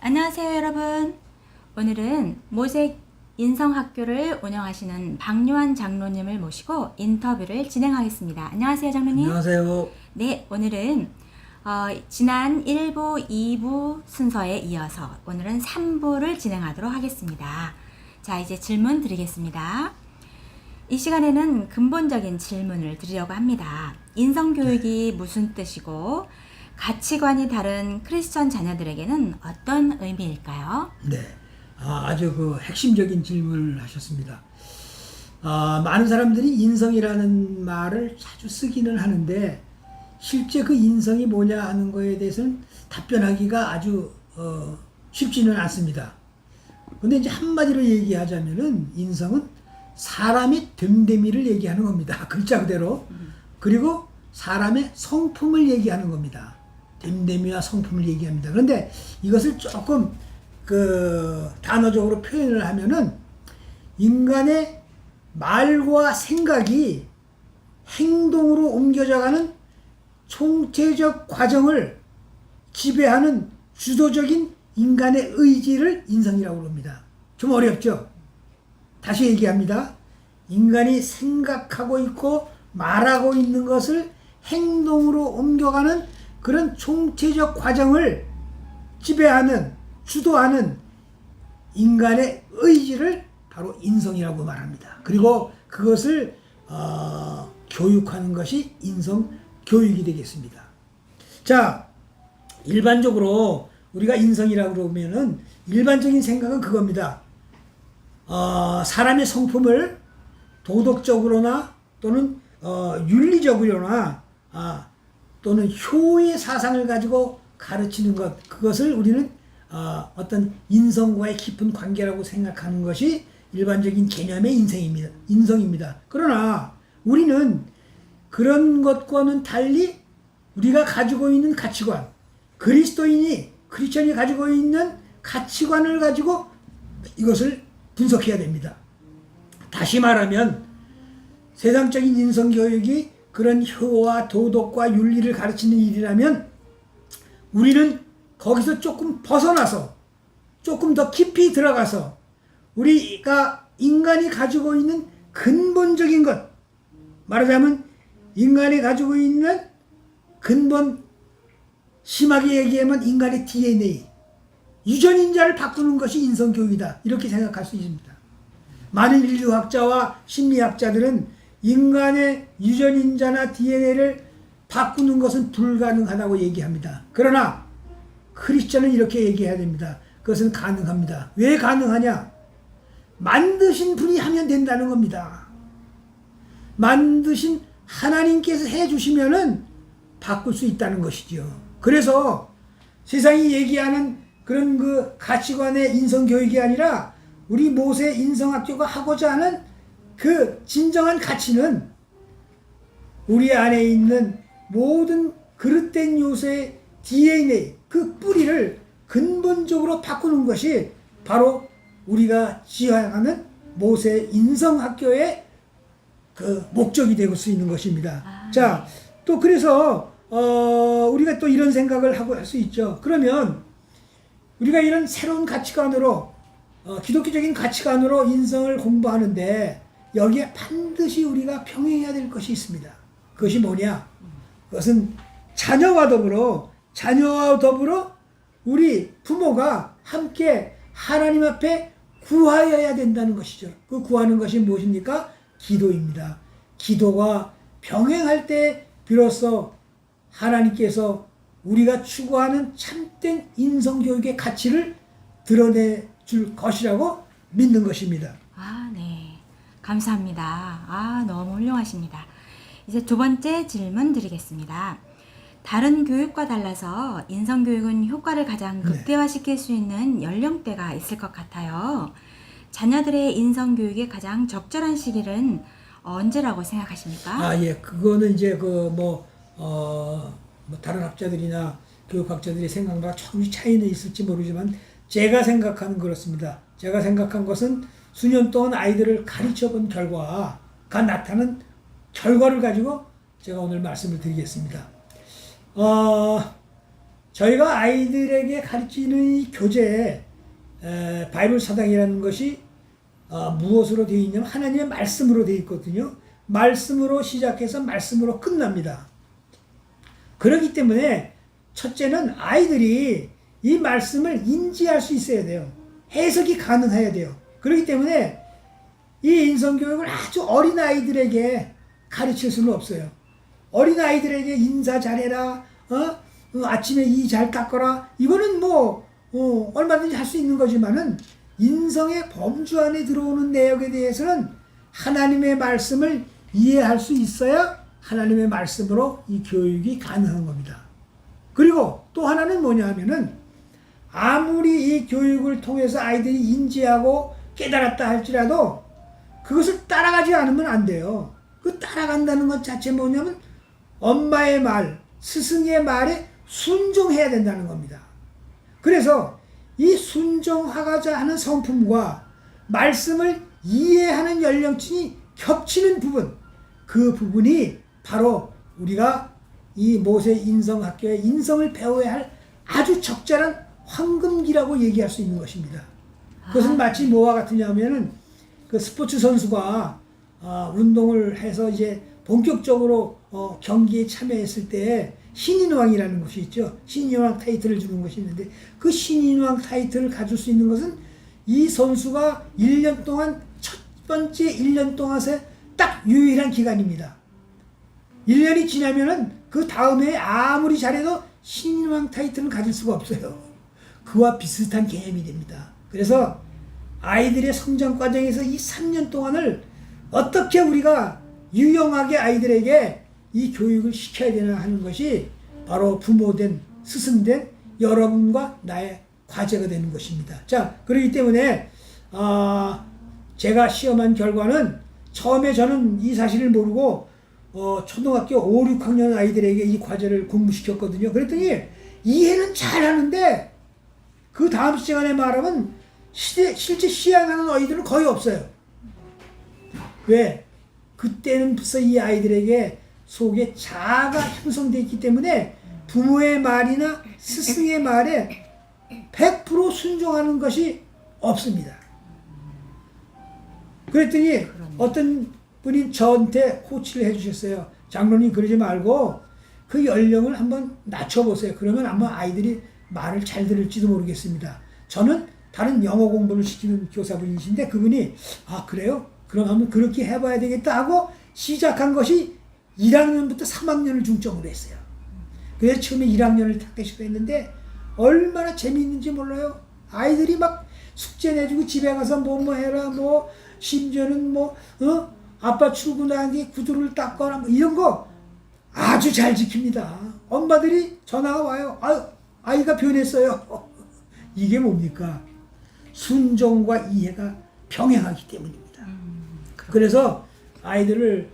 안녕하세요 여러분. 오늘은 모색 인성학교를 운영하시는 박요한 장로님을 모시고 인터뷰를 진행하겠습니다. 안녕하세요 장로님. 안녕하세요. 네, 오늘은 지난 1부, 2부 순서에 이어서 오늘은 3부를 진행하도록 하겠습니다. 자, 이제 질문 드리겠습니다. 이 시간에는 근본적인 질문을 드리려고 합니다. 인성교육이 무슨 뜻이고 가치관이 다른 크리스천 자녀들에게는 어떤 의미일까요? 네, 아주 핵심적인 질문을 하셨습니다. 많은 사람들이 인성이라는 말을 자주 쓰기는 하는데 실제 그 인성이 뭐냐 하는 거에 대해서는 답변하기가 아주 쉽지는 않습니다. 근데 이제 한마디로 얘기하자면은 인성은 사람의 됨됨이를 얘기하는 겁니다. 글자 그대로. 그리고 사람의 성품을 얘기하는 겁니다. 됨됨이와 성품을 얘기합니다. 그런데 이것을 조금 단어적으로 표현을 하면은 인간의 말과 생각이 행동으로 옮겨져가는 총체적 과정을 지배하는 주도적인 인간의 의지를 인성이라고 합니다. 좀 어렵죠? 다시 얘기합니다. 인간이 생각하고 있고 말하고 있는 것을 행동으로 옮겨가는 그런 총체적 과정을 지배하는, 주도하는 인간의 의지를 바로 인성이라고 말합니다. 그리고 그것을 교육하는 것이 인성 교육이 되겠습니다. 자, 일반적으로 우리가 인성이라고 그러면은 일반적인 생각은 그겁니다. 사람의 성품을 도덕적으로나 또는 윤리적으로나 또는 효의 사상을 가지고 가르치는 것, 그것을 우리는 어떤 인성과의 깊은 관계라고 생각하는 것이 일반적인 개념의 인성입니다. 그러나 우리는 그런 것과는 달리 우리가 가지고 있는 가치관, 크리스천이 가지고 있는 가치관을 가지고 이것을 분석해야 됩니다. 다시 말하면 세상적인 인성교육이 그런 효와 도덕과 윤리를 가르치는 일이라면 우리는 거기서 조금 벗어나서 조금 더 깊이 들어가서 우리가 인간이 가지고 있는 근본적인 것, 말하자면 인간이 가지고 있는 근본, 심하게 얘기하면 인간의 DNA, 유전인자를 바꾸는 것이 인성교육이다, 이렇게 생각할 수 있습니다. 많은 인류학자와 심리학자들은 인간의 유전인자나 DNA를 바꾸는 것은 불가능하다고 얘기합니다. 그러나 크리스천은 이렇게 얘기해야 됩니다. 그것은 가능합니다. 왜 가능하냐? 만드신 분이 하면 된다는 겁니다. 만드신 하나님께서 해주시면은 바꿀 수 있다는 것이죠. 그래서 세상이 얘기하는 그런 가치관의 인성교육이 아니라 우리 모세 인성학교가 하고자 하는 그 진정한 가치는 우리 안에 있는 모든 그릇된 요소의 DNA, 그 뿌리를 근본적으로 바꾸는 것이 바로 우리가 지향하는 모세 인성학교의 그 목적이 될 수 있는 것입니다. 자, 또 그래서 우리가 또 이런 생각을 하고 할 수 있죠. 그러면 우리가 이런 새로운 가치관으로 기독교적인 가치관으로 인성을 공부하는데 여기에 반드시 우리가 병행해야 될 것이 있습니다. 그것이 뭐냐? 그것은 자녀와 더불어 우리 부모가 함께 하나님 앞에 구하여야 된다는 것이죠. 그 구하는 것이 무엇입니까? 기도입니다. 기도가 병행할 때 비로소 하나님께서 우리가 추구하는 참된 인성교육의 가치를 드러내줄 것이라고 믿는 것입니다. 네. 감사합니다. 너무 훌륭하십니다. 이제 두 번째 질문 드리겠습니다. 다른 교육과 달라서 인성교육은 효과를 가장 극대화시킬 수 있는 연령대가 있을 것 같아요. 자녀들의 인성교육에 가장 적절한 시기는 언제라고 생각하십니까? 예. 그거는 이제 다른 학자들이나 교육학자들이 생각과 조금 차이는 있을지 모르지만 제가 생각하는 그렇습니다. 제가 생각한 것은 수년 동안 아이들을 가르쳐 본 결과가 나타난 결과를 가지고 제가 오늘 말씀을 드리겠습니다. 저희가 아이들에게 가르치는 이 교재 바이블 사당이라는 것이 무엇으로 되어 있냐면 하나님의 말씀으로 되어 있거든요. 말씀으로 시작해서 말씀으로 끝납니다. 그렇기 때문에 첫째는 아이들이 이 말씀을 인지할 수 있어야 돼요. 해석이 가능해야 돼요. 그렇기 때문에 이 인성교육을 아주 어린 아이들에게 가르칠 수는 없어요. 어린 아이들에게 인사 잘해라, 아침에 이 잘 닦아라, 이거는 얼마든지 할 수 있는 거지만은 인성의 범주 안에 들어오는 내역에 대해서는 하나님의 말씀을 이해할 수 있어야 하나님의 말씀으로 이 교육이 가능한 겁니다. 그리고 또 하나는 뭐냐 하면은 아무리 이 교육을 통해서 아이들이 인지하고 깨달았다 할지라도 그것을 따라가지 않으면 안 돼요. 그 따라간다는 것 자체 뭐냐면 엄마의 말, 스승의 말에 순종해야 된다는 겁니다. 그래서 이 순종하고자 하는 성품과 말씀을 이해하는 연령층이 겹치는 부분, 그 부분이 바로 우리가 이 모세 인성학교의 인성을 배워야 할 아주 적절한 황금기라고 얘기할 수 있는 것입니다. 그것은 마치 뭐와 같으냐면은 그 스포츠 선수가 운동을 해서 이제 본격적으로 경기에 참여했을 때 신인왕이라는 것이 있죠. 신인왕 타이틀을 주는 것이 있는데 그 신인왕 타이틀을 가질 수 있는 것은 이 선수가 1년 동안 첫 번째 1년 동안에 딱 유일한 기간입니다. 1년이 지나면은 그 다음에 아무리 잘해도 신인왕 타이틀은 가질 수가 없어요. 그와 비슷한 개념이 됩니다. 그래서 아이들의 성장 과정에서 이 3년 동안을 어떻게 우리가 유용하게 아이들에게 이 교육을 시켜야 되나 하는 것이 바로 부모된, 스승된 여러분과 나의 과제가 되는 것입니다. 자, 그렇기 때문에 제가 시험한 결과는 처음에 저는 이 사실을 모르고 초등학교 5, 6학년 아이들에게 이 과제를 공부시켰거든요. 그랬더니 이해는 잘하는데 그 다음 시간에 말하면 실제 시행하는 아이들은 거의 없어요. 왜? 그때는 벌써 이 아이들에게 속에 자아가 형성되어 있기 때문에 부모의 말이나 스승의 말에 100% 순종하는 것이 없습니다. 그랬더니 어떤 분이 저한테 코치를 해주셨어요. 장로님 그러지 말고 그 연령을 한번 낮춰보세요. 그러면 아마 아이들이 말을 잘 들을지도 모르겠습니다. 저는 다른 영어 공부를 시키는 교사분이신데 그분이 그래요? 그럼 한번 그렇게 해봐야 되겠다 하고 시작한 것이 1학년부터 3학년을 중점으로 했어요. 그래서 처음에 1학년을 택하시고 했는데 얼마나 재미있는지 몰라요. 아이들이 막 숙제 내주고 집에 가서 뭐 해라, 심지어는 아빠 출근하니 구두를 닦거나 이런 거 아주 잘 지킵니다. 엄마들이 전화가 와요. 아이가 변했어요. 이게 뭡니까? 순종과 이해가 병행하기 때문입니다. 그래서 아이들을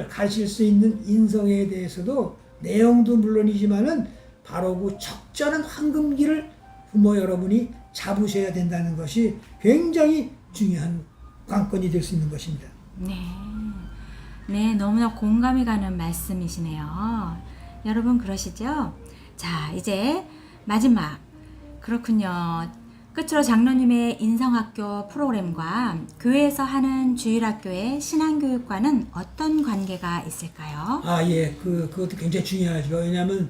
가르칠 수 있는 인성에 대해서도 내용도 물론이지만은 바로 그 적절한 황금기를 부모 여러분이 잡으셔야 된다는 것이 굉장히 중요한 관건이 될 수 있는 것입니다. 네, 너무나 공감이 가는 말씀이시네요. 여러분 그러시죠? 자, 이제 마지막. 그렇군요. 끝으로 장로님의 인성학교 프로그램과 교회에서 하는 주일학교의 신앙교육과는 어떤 관계가 있을까요? 예. 그것도 굉장히 중요하죠. 왜냐하면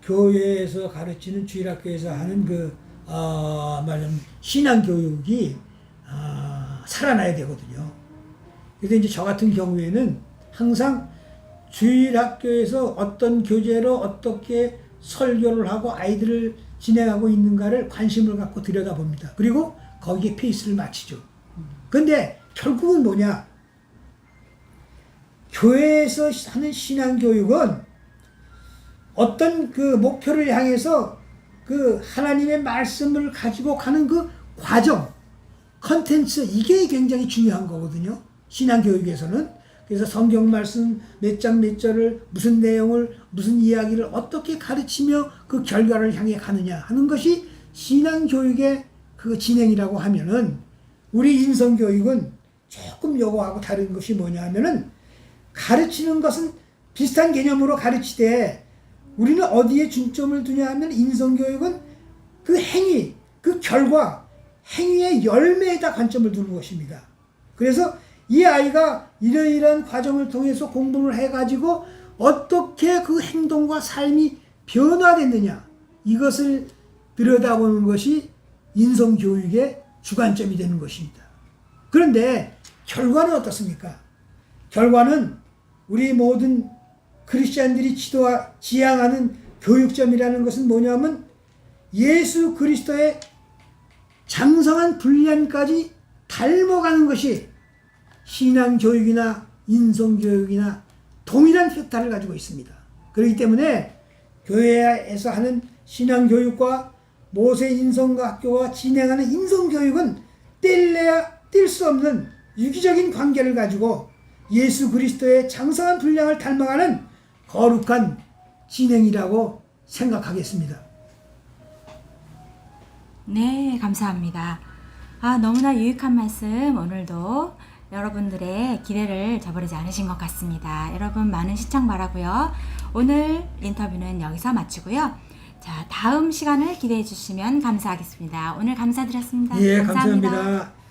교회에서 가르치는 주일학교에서 하는 말하자면 신앙교육이 살아나야 되거든요. 그래서 이제 저 같은 경우에는 항상 주일학교에서 어떤 교재로 어떻게 설교를 하고 아이들을 진행하고 있는가를 관심을 갖고 들여다봅니다. 그리고 거기에 페이스를 맞추죠. 근데 결국은 뭐냐? 교회에서 하는 신앙교육은 어떤 그 목표를 향해서 그 하나님의 말씀을 가지고 가는 그 과정, 컨텐츠, 이게 굉장히 중요한 거거든요. 신앙교육에서는. 그래서 성경 말씀 몇 장 몇 절을 무슨 내용을 무슨 이야기를 어떻게 가르치며 그 결과를 향해 가느냐 하는 것이 신앙교육의 그 진행이라고 하면은 우리 인성교육은 조금 요거하고 다른 것이 뭐냐 하면은 가르치는 것은 비슷한 개념으로 가르치되 우리는 어디에 중점을 두냐 하면 인성교육은 그 행위, 그 결과, 행위의 열매에다 관점을 두는 것입니다. 그래서 이 아이가 이러이러한 과정을 통해서 공부를 해가지고 어떻게 그 행동과 삶이 변화됐느냐, 이것을 들여다보는 것이 인성교육의 주관점이 되는 것입니다. 그런데 결과는 어떻습니까? 결과는 우리 모든 크리스찬들이 지향하는 교육점이라는 것은 뭐냐면 예수 그리스도의 장성한 분량까지 닮아가는 것이 신앙교육이나 인성교육이나 동일한 팩타를 가지고 있습니다. 그렇기 때문에 교회에서 하는 신앙교육과 모세 인성학교와 진행하는 인성교육은 뗄래야 뗄 수 없는 유기적인 관계를 가지고 예수 그리스도의 장성한 분량을 닮아가는 거룩한 진행이라고 생각하겠습니다. 네, 감사합니다. 너무나 유익한 말씀 오늘도 여러분들의 기대를 저버리지 않으신 것 같습니다. 여러분 많은 시청 바라고요. 오늘 인터뷰는 여기서 마치고요. 자, 다음 시간을 기대해 주시면 감사하겠습니다. 오늘 감사드렸습니다. 예, 감사합니다. 감사합니다.